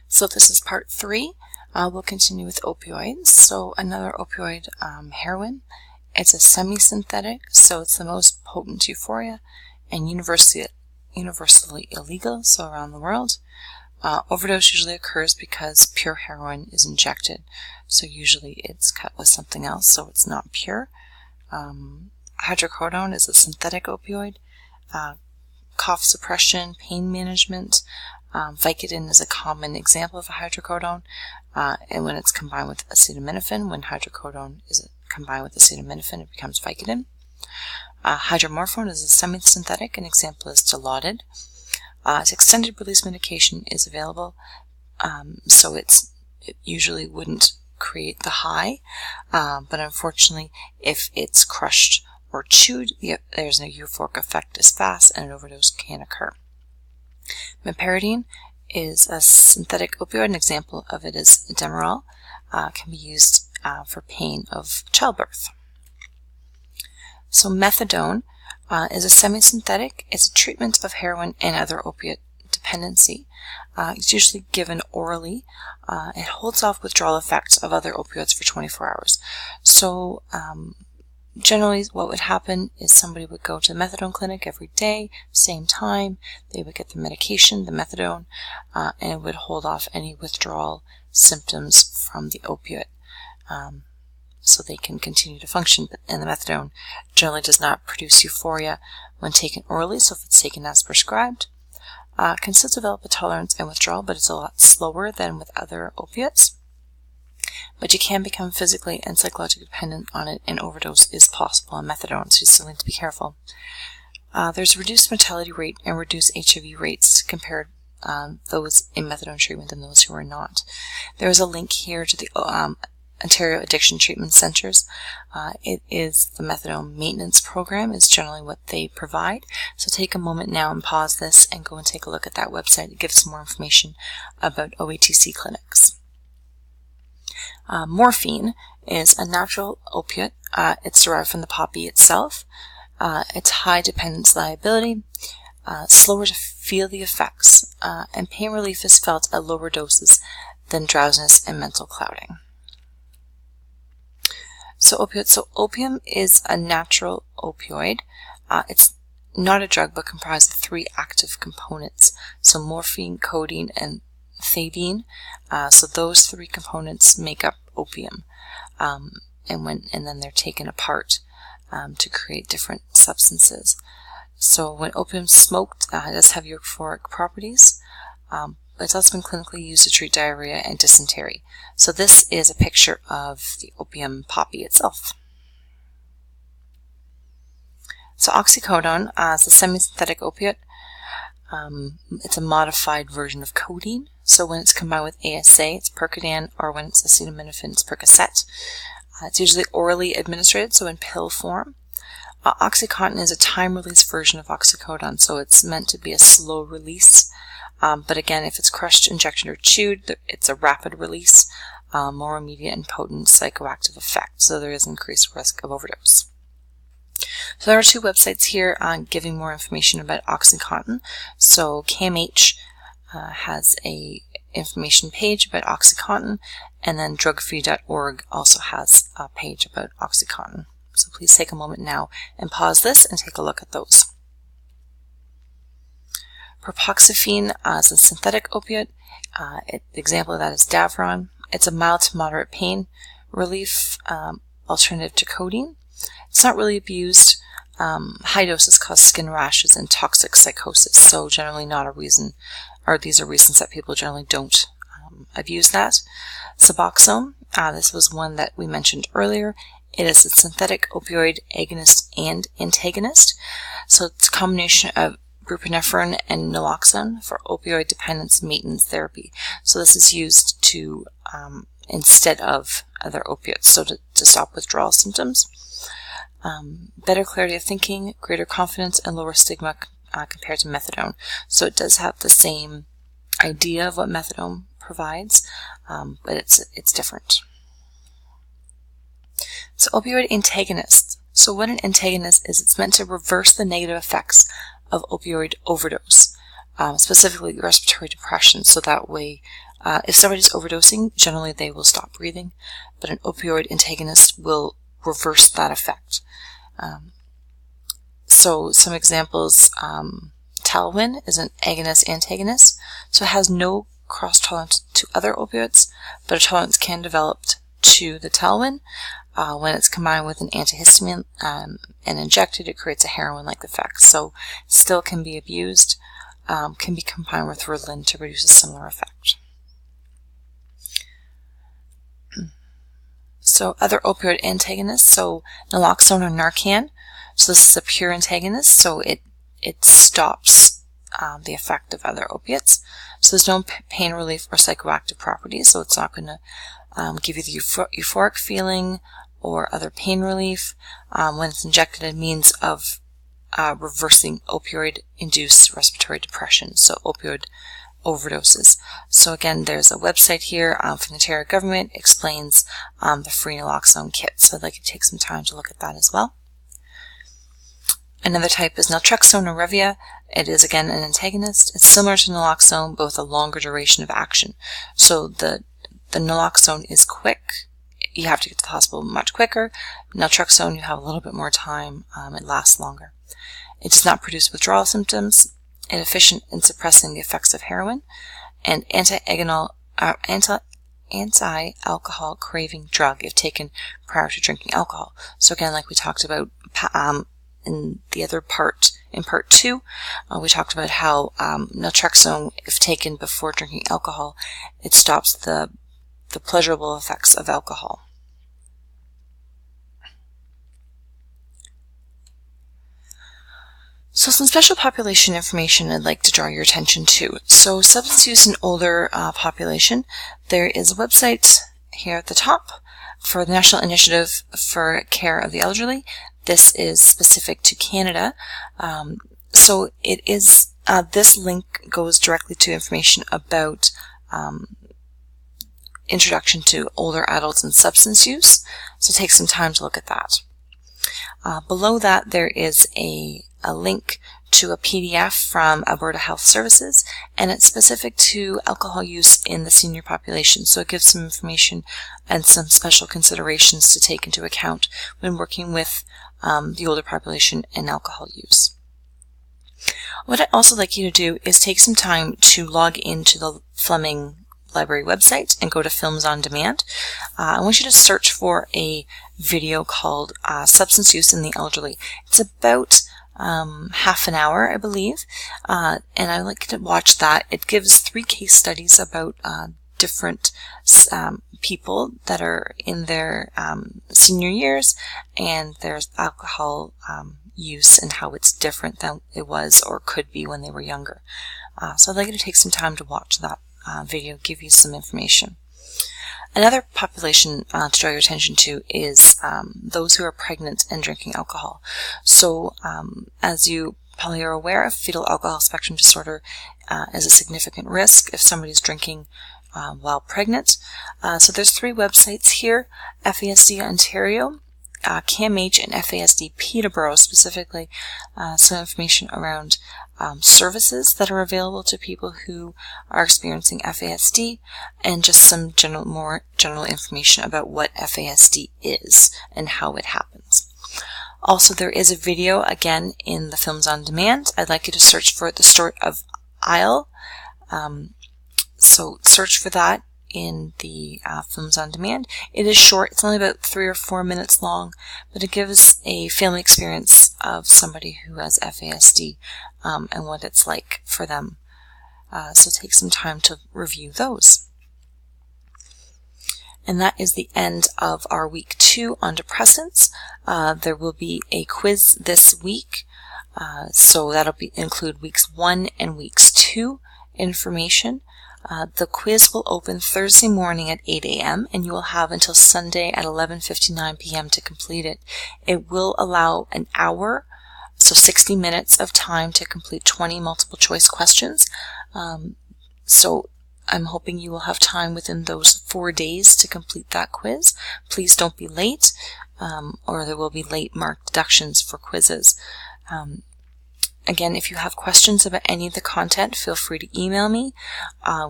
So this is part 3. We'll continue with opioids. So another opioid, heroin. It's a semi-synthetic, so it's the most potent euphoria and universally illegal, so around the world. Overdose usually occurs because pure heroin is injected, so usually it's cut with something else, so it's not pure. Hydrocodone is a synthetic opioid. Cough suppression, pain management. Vicodin is a common example of a hydrocodone, and when it's combined with acetaminophen, when hydrocodone is combined with acetaminophen, it becomes Vicodin. Hydromorphone is a semi-synthetic. An example is Dilaudid. Extended release medication is available, so it usually wouldn't create the high, but unfortunately, if it's crushed or chewed, there's no euphoric effect as fast, and an overdose can occur. Meperidine is a synthetic opioid. An example of it is Demerol. Can be used for pain of childbirth. So methadone is a semi-synthetic. It's a treatment of heroin and other opiate dependency. It's usually given orally. It holds off withdrawal effects of other opioids for 24 hours. So generally what would happen is somebody would go to the methadone clinic every day, same time. They would get the medication, the methadone, and it would hold off any withdrawal symptoms from the opiate. So they can continue to function, and the methadone generally does not produce euphoria when taken orally, so if it's taken as prescribed. Can still develop a tolerance and withdrawal, but it's a lot slower than with other opiates. But you can become physically and psychologically dependent on it, and overdose is possible on methadone, so you still need to be careful. There's a reduced mortality rate and reduced HIV rates compared those in methadone treatment and those who are not. There is a link here to the Ontario Addiction Treatment Centres. It is the methadone maintenance program is generally what they provide. So take a moment now and pause this and go and take a look at that website. It gives more information about OATC clinics. Morphine is a natural opiate. It's derived from the poppy itself. It's high dependence liability, slower to feel the effects, and pain relief is felt at lower doses than drowsiness and mental clouding. So opiates. So opium is a natural opioid. It's not a drug, but comprised of 3 active components. So morphine, codeine, and thadine. So those 3 components make up opium, and then they're taken apart to create different substances. So when opium's smoked, it does have euphoric properties. It's also been clinically used to treat diarrhea and dysentery. So this is a picture of the opium poppy itself. So oxycodone is a semi-synthetic opiate. It's a modified version of codeine. So when it's combined with ASA, it's Percodan, or when it's acetaminophen, it's Percocet. It's usually orally administered, so in pill form. OxyContin is a time-release version of oxycodone, so it's meant to be a slow release. But again, if it's crushed, injected, or chewed, it's a rapid release, more immediate and potent psychoactive effect, so there is increased risk of overdose. So there are 2 websites here giving more information about OxyContin. So CAMH has a information page about OxyContin, and then drugfree.org also has a page about OxyContin. So please take a moment now and pause this and take a look at those. Propoxyphene is a synthetic opiate. The example of that is Davron. It's a mild to moderate pain relief alternative to codeine. It's not really abused. High doses cause skin rashes and toxic psychosis, so generally not a reason, or these are reasons that people generally don't abuse that. Suboxone, this was one that we mentioned earlier. It is a synthetic opioid agonist and antagonist, so it's a combination of buprenorphine and naloxone for opioid dependence maintenance therapy. So this is used to instead of other opiates, so to stop withdrawal symptoms. Better clarity of thinking, greater confidence, and lower stigma compared to methadone. So it does have the same idea of what methadone provides, but it's different. So opioid antagonists. So what an antagonist is, it's meant to reverse the negative effects of opioid overdose. specifically respiratory depression. So that way, if somebody's overdosing, generally they will stop breathing, but an opioid antagonist will reverse that effect. So some examples, Talwin is an agonist-antagonist, so it has no cross-tolerance to other opioids, but a tolerance can develop to the Talwin. When it's combined with an antihistamine and injected, it creates a heroin-like effect. So still can be abused, can be combined with Ritalin to produce a similar effect. So other opioid antagonists, so naloxone or Narcan. So this is a pure antagonist, so it stops the effect of other opiates. So there's no pain relief or psychoactive properties, so it's not going to give you the euphoric feeling or other pain relief. When it's injected, it means of reversing opioid-induced respiratory depression, so opioid overdoses. So again, there's a website here from the Ontario government, explains the free naloxone kit. So I'd like you to take some time to look at that as well. Another type is naltrexone or Revia. It is again an antagonist. It's similar to naloxone, but with a longer duration of action. So the naloxone is quick. You have to get to the hospital much quicker. Naltrexone, you have a little bit more time. It lasts longer. It does not produce withdrawal symptoms. It's efficient in suppressing the effects of heroin. And anti-alcohol craving drug if taken prior to drinking alcohol. So again, like we talked about in the other part, in part 2, we talked about how naltrexone, if taken before drinking alcohol, it stops the pleasurable effects of alcohol. So some special population information I'd like to draw your attention to. So substance use in older population, there is a website here at the top for the National Initiative for Care of the Elderly. This is specific to Canada. So it is, this link goes directly to information about introduction to older adults and substance use. So take some time to look at that. Below that, there is a link to a PDF from Alberta Health Services, and it's specific to alcohol use in the senior population. So it gives some information and some special considerations to take into account when working with the older population and alcohol use. What I'd also like you to do is take some time to log into the Fleming Library website and go to Films on Demand. I want you to search for a video called Substance Use in the Elderly. It's about half an hour, I believe, and I like to watch that. It gives 3 case studies about different people that are in their senior years and their alcohol use and how it's different than it was or could be when they were younger. So I'd like you to take some time to watch that video, give you some information. Another population to draw your attention to is those who are pregnant and drinking alcohol. So as you probably are aware, fetal alcohol spectrum disorder is a significant risk if somebody's drinking while pregnant. So there's 3 websites here: FASD Ontario, CAMH, and FASD Peterborough specifically. Some information around services that are available to people who are experiencing FASD, and just some more general information about what FASD is and how it happens. Also, there is a video again in the Films on Demand. I'd like you to search for The Story of Isle. So search for that in the Films on Demand. It is short. It's only about 3 or 4 minutes long, but it gives a family experience of somebody who has FASD and what it's like for them. So take some time to review those. And that is the end of our week 2 on depressants. There will be a quiz this week, so that'll include weeks 1 and weeks 2 information. The quiz will open Thursday morning at 8 a.m. and you will have until Sunday at 11:59 p.m. to complete it. It will allow an hour, so 60 minutes of time to complete 20 multiple choice questions. So I'm hoping you will have time within those 4 days to complete that quiz. Please don't be late, or there will be late marked deductions for quizzes. Again, if you have questions about any of the content, feel free to email me.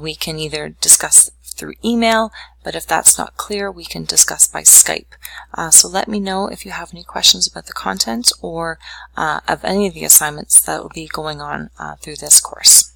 We can either discuss through email, but if that's not clear, we can discuss by Skype. So let me know if you have any questions about the content or of any of the assignments that will be going on through this course.